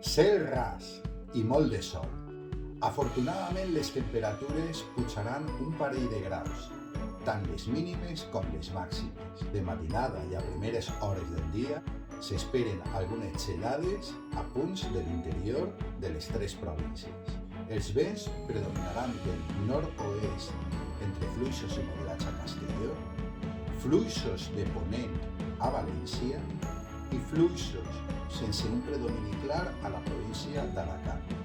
Cel ras i molt de sol. Afortunadament les temperatures pujaran un parell de graus, tant les mínimes com les màximes. De matinada i a primeres hores del dia s'esperen algunes gelades a punts de l'interior de les tres províncies. Els vents predominaran del nord-oest entre fluixos i moderats a Castelló, fluixos de ponent a València i fluixos sense un predomini clar a la província d'Alacant.